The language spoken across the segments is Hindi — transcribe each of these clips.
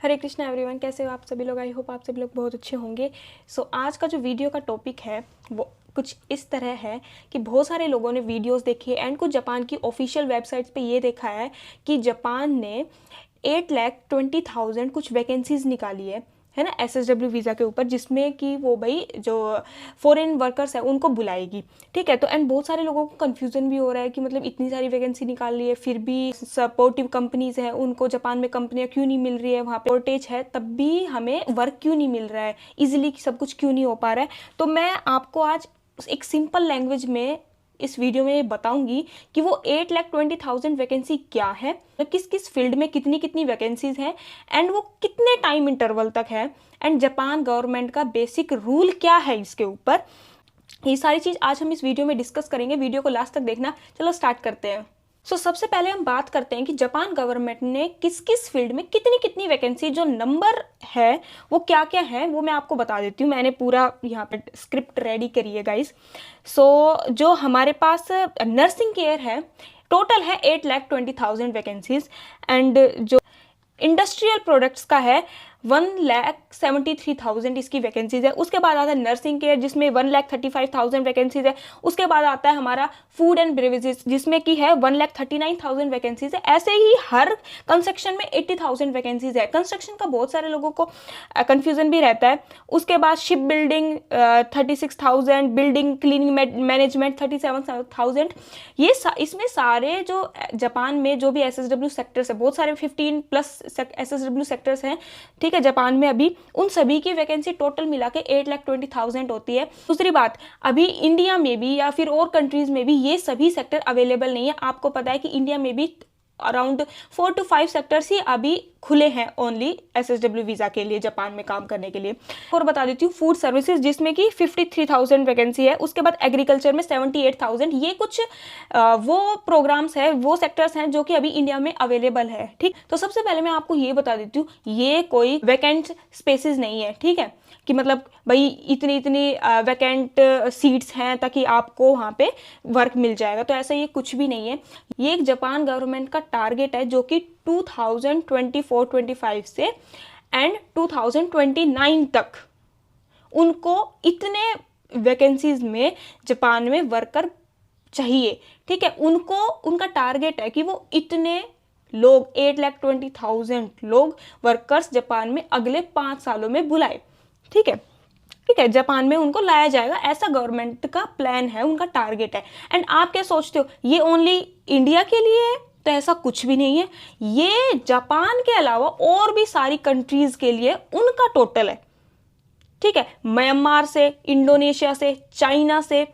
हरे कृष्णा एवरीवन, कैसे हो आप सभी लोग। आई होप आप सभी लोग बहुत अच्छे होंगे। आज का जो वीडियो का टॉपिक है वो कुछ इस तरह है कि बहुत सारे लोगों ने वीडियोस देखे एंड कुछ जापान की ऑफिशियल वेबसाइट्स पे ये देखा है कि जापान ने 8,20,000 कुछ वैकेंसीज निकाली है ना, SSW वीज़ा के ऊपर, जिसमें कि वो भाई जो फॉरेन वर्कर्स है उनको बुलाएगी। ठीक है, तो एंड बहुत सारे लोगों को कन्फ्यूज़न भी हो रहा है कि मतलब इतनी सारी वैकेंसी निकाल ली है, फिर भी सपोर्टिव कंपनीज है उनको जापान में कंपनियां क्यों नहीं मिल रही है, वहाँ पे शॉर्टेज है तब भी हमें वर्क क्यों नहीं मिल रहा है, इजीली सब कुछ क्यों नहीं हो पा रहा है। तो मैं आपको आज एक सिंपल लैंग्वेज में इस वीडियो में बताऊंगी कि वो 8,20,000 वैकेंसी क्या है, किस किस फील्ड में कितनी कितनी वैकेंसीज हैं एंड वो कितने टाइम इंटरवल तक है, एंड जापान गवर्नमेंट का बेसिक रूल क्या है इसके ऊपर। ये सारी चीज़ आज हम इस वीडियो में डिस्कस करेंगे। वीडियो को लास्ट तक देखना। चलो स्टार्ट करते हैं। सबसे पहले हम बात करते हैं कि जापान गवर्नमेंट ने किस किस फील्ड में कितनी कितनी वैकेंसी, जो नंबर है वो क्या क्या है वो मैं आपको बता देती हूँ। मैंने पूरा यहाँ पे स्क्रिप्ट रेडी करी है गाइस। जो हमारे पास नर्सिंग केयर है, टोटल है 8,20,000 वैकेंसीज, एंड जो इंडस्ट्रियल प्रोडक्ट्स का है 1,73,000 इसकी वैकेंसीज है। उसके बाद आता है नर्सिंग केयर जिसमें 1,35,000 वैकेंसीज है। उसके बाद आता है हमारा फूड एंड बेवरेजेस जिसमें की है 1,39,000 वैकेंसीज है। ऐसे ही हर कंस्ट्रक्शन में 80,000 वैकेंसीज है। कंस्ट्रक्शन का बहुत सारे लोगों को कंफ्यूजन भी रहता है। उसके बाद ship building 36,000, building cleaning management 37,000। इसमें सारे जो जापान में जो भी SSW सेक्टर्स है, बहुत सारे 15+ SSW सेक्टर्स हैं, ठीक है, जापान में अभी उन सभी की वैकेंसी टोटल मिला के 8,20,000 होती है। दूसरी बात, अभी इंडिया में भी या फिर और कंट्रीज में भी ये सभी सेक्टर अवेलेबल नहीं है। आपको पता है कि इंडिया में भी अराउंड 4 to 5 सेक्टर्स ही अभी खुले हैं ओनली SSW वीज़ा के लिए, जापान में काम करने के लिए। और बता देती हूँ फूड सर्विसेज जिसमें कि 53,000 वैकेंसी है। उसके बाद एग्रीकल्चर में 78,000। ये कुछ वो प्रोग्राम्स है, वो सेक्टर्स हैं जो कि अभी इंडिया में अवेलेबल है। ठीक, तो सबसे पहले मैं आपको ये बता देती हूँ, ये कोई वैकेंट स्पेसेस नहीं है, ठीक है, कि मतलब भाई इतनी इतनी वैकेंट सीट्स हैं ताकि आपको वहाँ पे वर्क मिल जाएगा, तो ऐसा ये कुछ भी नहीं है। ये एक जापान गवर्नमेंट का टारगेट है जो कि 2024-25 से एंड 2029 तक उनको इतने वैकेंसीज में जापान में वर्कर चाहिए। ठीक है, उनको उनका टारगेट है कि वो इतने लोग 8,20,000 लोग वर्कर्स जापान में अगले 5 सालों में बुलाए। ठीक है, ठीक है, जापान में उनको लाया जाएगा, ऐसा गवर्नमेंट का प्लान है, उनका टारगेट है। एंड आप क्या सोचते हो ये ओनली इंडिया के लिए है? तो ऐसा कुछ भी नहीं है। ये जापान के अलावा और भी सारी कंट्रीज के लिए उनका टोटल है। ठीक है, म्यांमार से, इंडोनेशिया से, चाइना से,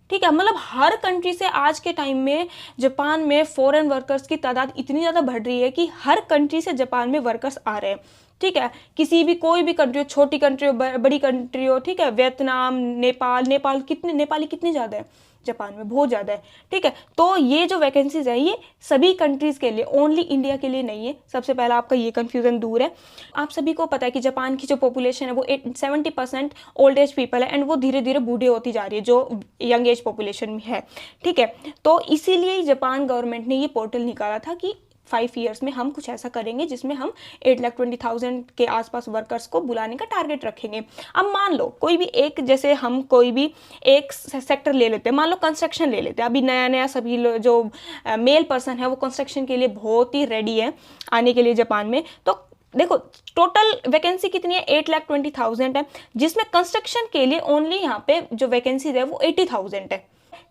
ठीक है, मतलब हर कंट्री से आज के टाइम में जापान में फॉरेन वर्कर्स की तादाद इतनी ज़्यादा बढ़ रही है कि हर कंट्री से जापान में वर्कर्स आ रहे हैं। ठीक है, किसी भी कोई भी कंट्री हो, छोटी कंट्री हो, बड़ी कंट्री हो, ठीक है, वियतनाम, नेपाल कितने नेपाली कितने ज़्यादा है जापान में, बहुत ज़्यादा है। ठीक है, तो ये जो वैकेंसीज है ये सभी कंट्रीज़ के लिए, ओनली इंडिया के लिए नहीं है। सबसे पहला आपका ये कन्फ्यूज़न दूर है। आप सभी को पता है कि जापान की जो पॉपुलेशन है वो 70% ओल्ड एज पीपल है, एंड वो धीरे धीरे बूढ़े होती जा रही है जो यंग एज पॉपुलेशन में है। ठीक है, तो इसीलिए जापान गवर्नमेंट ने ये पोर्टल निकाला था कि 5 ईयर्स में हम कुछ ऐसा करेंगे जिसमें हम 8,20,000 के आसपास वर्कर्स को बुलाने का टारगेट रखेंगे। अब मान लो कोई भी एक, जैसे हम कोई भी एक सेक्टर ले लेते हैं, मान लो कंस्ट्रक्शन ले लेते हैं। अभी नया नया सभी जो मेल पर्सन है वो कंस्ट्रक्शन के लिए बहुत ही रेडी है आने के लिए जापान में। तो देखो टोटल वैकेंसी कितनी है, 8,20,000 है, जिसमें कंस्ट्रक्शन के लिए ओनली यहाँ पे जो वैकेंसी है वो 80,000 है।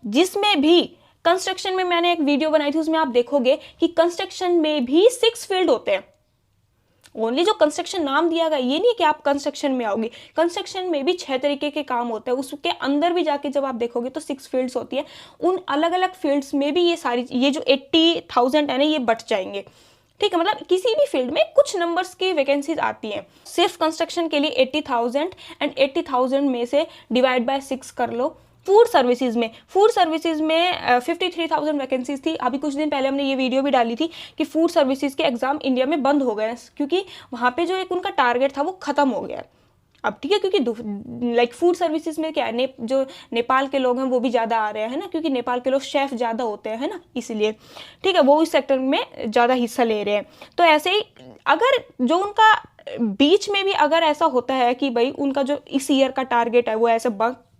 जिसमें भी कंस्ट्रक्शन में मैंने एक वीडियो बनाई थी, उसमें आप देखोगे कि कंस्ट्रक्शन में भी 6 फील्ड होते हैं। ओनली जो कंस्ट्रक्शन नाम दिया गया ये नहीं कि आप कंस्ट्रक्शन में आओगे, कंस्ट्रक्शन में भी 6 तरीके के काम होते हैं। उसके अंदर भी जाके जब आप देखोगे तो 6 फील्ड्स होती है। उन अलग अलग फील्ड्स में भी ये जो 80,000 है ना, ये बट जाएंगे। ठीक है, मतलब किसी भी फील्ड में कुछ नंबर्स की वैकेंसीज आती हैं। सिर्फ कंस्ट्रक्शन के लिए 80,000, एंड 80,000 में से डिवाइड बाय 6 कर लो। फूड सर्विसेज में 53,000 वैकेंसीज थी। अभी कुछ दिन पहले हमने ये वीडियो भी डाली थी कि फूड सर्विसेज के एग्जाम इंडिया में बंद हो गए क्योंकि वहाँ पे जो एक उनका टारगेट था वो खत्म हो गया। अब, ठीक है, क्योंकि लाइक फूड सर्विसेज में क्या है, जो नेपाल के लोग हैं वो भी ज़्यादा आ रहे हैं ना, क्योंकि नेपाल के लोग शेफ ज़्यादा होते हैं ना, इसीलिए, ठीक है, वो इस सेक्टर में ज़्यादा हिस्सा ले रहे हैं। तो ऐसे ही अगर जो उनका बीच में भी अगर ऐसा होता है कि भाई उनका जो इस ईयर का टारगेट है वो ऐसे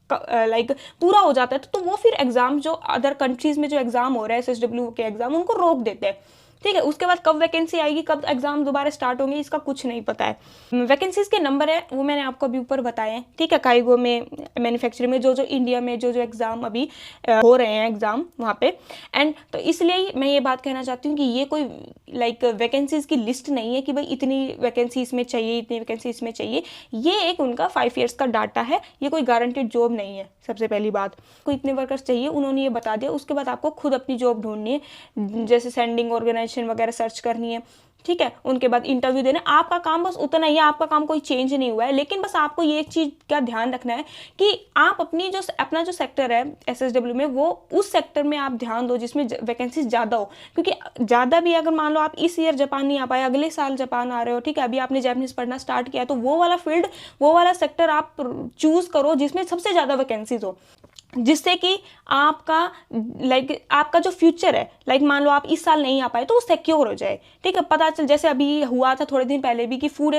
लाइक पूरा हो जाता है, तो वो फिर एग्जाम जो अदर कंट्रीज में जो एग्जाम हो रहा है SSW के एग्जाम, उनको रोक देते हैं, ठीक है। उसके बाद कब वैकेंसी आएगी, कब एग्जाम दोबारा स्टार्ट होंगे, इसका कुछ नहीं पता है। वैकेंसीज के नंबर है वो मैंने आपको अभी ऊपर बताए हैं, ठीक है। काइगो में, मैन्युफैक्चरिंग में, जो इंडिया में जो एग्जाम अभी हो रहे हैं एग्जाम वहाँ पे, एंड तो इसलिए मैं ये बात कहना चाहती हूँ कि ये कोई लाइक वैकेंसीज की लिस्ट नहीं है कि भाई इतनी वैकेंसी इसमें चाहिए, इतनी वैकेंसी इसमें चाहिए। ये एक उनका 5 ईयर्स का डाटा है, ये कोई गारंटेड जॉब नहीं है। सबसे पहली बात, कोई इतने वर्कर्स चाहिए, उन्होंने ये बता दिया, उसके बाद आपको खुद अपनी जॉब ढूंढनी है, जैसे सेंडिंग ऑर्गेनाइजेशन वगैरह सर्च करनी है, ठीक है। उनके बाद इंटरव्यू देना, आपका काम बस उतना ही है, आपका काम कोई चेंज नहीं हुआ है। लेकिन बस आपको ये एक चीज़ का ध्यान रखना है कि आप अपना जो सेक्टर है SSW में, वो उस सेक्टर में आप ध्यान दो जिसमें वैकेंसीज ज़्यादा हो, क्योंकि ज़्यादा भी अगर मान लो आप इस ईयर जापान नहीं आ पाए, अगले साल जापान आ रहे हो, ठीक है, अभी आपने जापानीज पढ़ना स्टार्ट किया, तो वो वाला फील्ड, वो वाला सेक्टर आप चूज़ करो जिसमें सबसे ज़्यादा वैकेंसीज हो, जिससे कि आपका आपका जो फ्यूचर है, मान लो आप इस साल नहीं आ पाए तो वो सिक्योर हो जाए, ठीक है। पता चल, जैसे अभी हुआ था थोड़े दिन पहले भी कि फूड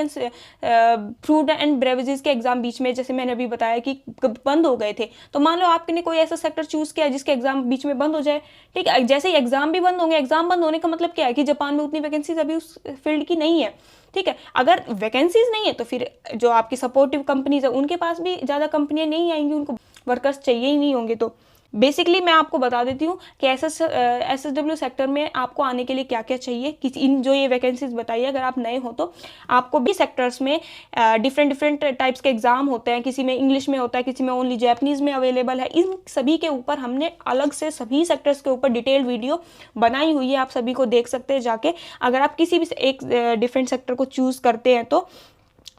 एंड बेवरेजेस के एग्जाम बीच में, जैसे मैंने अभी बताया कि बंद हो गए थे, तो मान लो आपने कोई ऐसा सेक्टर चूज किया जिसके एग्जाम बीच में बंद हो जाए, ठीक है। जैसे ही एग्जाम भी बंद होंगे, एग्जाम बंद होने का मतलब क्या है कि जापान में उतनी वैकेंसीज अभी उस फील्ड की नहीं है, ठीक है। अगर वैकेंसीज नहीं है तो फिर जो आपकी सपोर्टिव कंपनीज है उनके पास भी ज़्यादा कंपनियां नहीं आएंगी, उनको वर्कर्स चाहिए ही नहीं होंगे। तो बेसिकली मैं आपको बता देती हूँ कि SSW सेक्टर में आपको आने के लिए क्या क्या चाहिए, इन जो ये वैकेंसीज बताइए। अगर आप नए हो तो आपको भी सेक्टर्स में डिफरेंट टाइप्स के एग्जाम होते हैं, किसी में इंग्लिश में होता है, किसी में ओनली जापानीज में अवेलेबल है। इन सभी के ऊपर हमने अलग से सभी सेक्टर्स के ऊपर डिटेल्ड वीडियो बनाई हुई है, आप सभी को देख सकते हैं जाके, अगर आप किसी भी एक डिफरेंट सेक्टर को चूज करते हैं तो,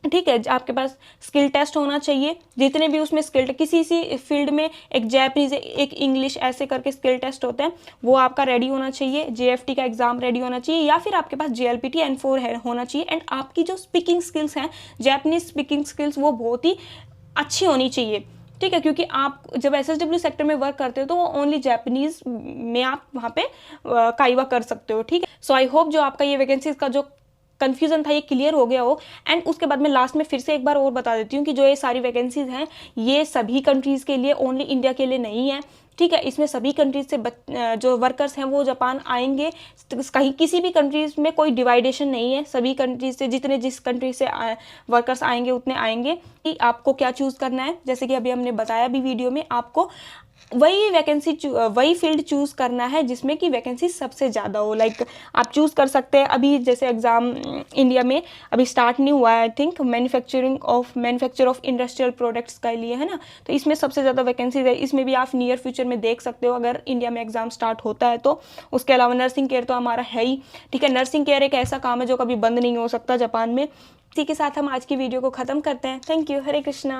ठीक है। आपके पास स्किल टेस्ट होना चाहिए, जितने भी उसमें स्किल, किसी फील्ड में एक जापानीज, एक इंग्लिश, ऐसे करके स्किल टेस्ट होते हैं, वो आपका रेडी होना चाहिए। JFT का एग्जाम रेडी होना चाहिए, या फिर आपके पास JLPT N4 होना चाहिए। एंड आपकी जो स्पीकिंग स्किल्स हैं, जापानीज स्पीकिंग स्किल्स, वो बहुत ही अच्छी होनी चाहिए, ठीक है। क्योंकि आप जब SSW सेक्टर में वर्क करते हो तो वो ओनली जापानीज में आप वहाँ पे काइवा कर सकते हो, ठीक है। सो आई होप जो आपका ये वैकेंसीज का जो कन्फ्यूजन था ये क्लियर हो गया हो। एंड उसके बाद मैं लास्ट में फिर से एक बार और बता देती हूँ कि जो ये सारी वैकेंसीज हैं ये सभी कंट्रीज़ के लिए, ओनली इंडिया के लिए नहीं है, ठीक है। इसमें सभी कंट्रीज से जो वर्कर्स हैं वो जापान आएंगे, कहीं किसी भी कंट्रीज में कोई डिवाइडेशन नहीं है, सभी कंट्रीज से जिस कंट्री से वर्कर्स आएंगे उतने आएंगे। कि आपको क्या चूज़ करना है, जैसे कि अभी हमने बताया भी वीडियो में, आपको वही फील्ड चूज़ करना है जिसमें कि वैकेंसी सबसे ज़्यादा हो। आप चूज़ कर सकते हैं, अभी जैसे एग्ज़ाम इंडिया में अभी स्टार्ट नहीं हुआ है, I think manufacture of industrial products के लिए, है ना। तो इसमें सबसे ज़्यादा वैकेंसीज है, इसमें भी आप नियर फ्यूचर में देख सकते हो अगर इंडिया में एग्ज़ाम स्टार्ट होता है तो। उसके अलावा नर्सिंग केयर तो हमारा है ही, ठीक है। नर्सिंग केयर एक ऐसा काम है जो कभी बंद नहीं हो सकता जापान में। इसी के साथ हम आज की वीडियो को ख़त्म करते हैं। Thank you. हरे कृष्णा।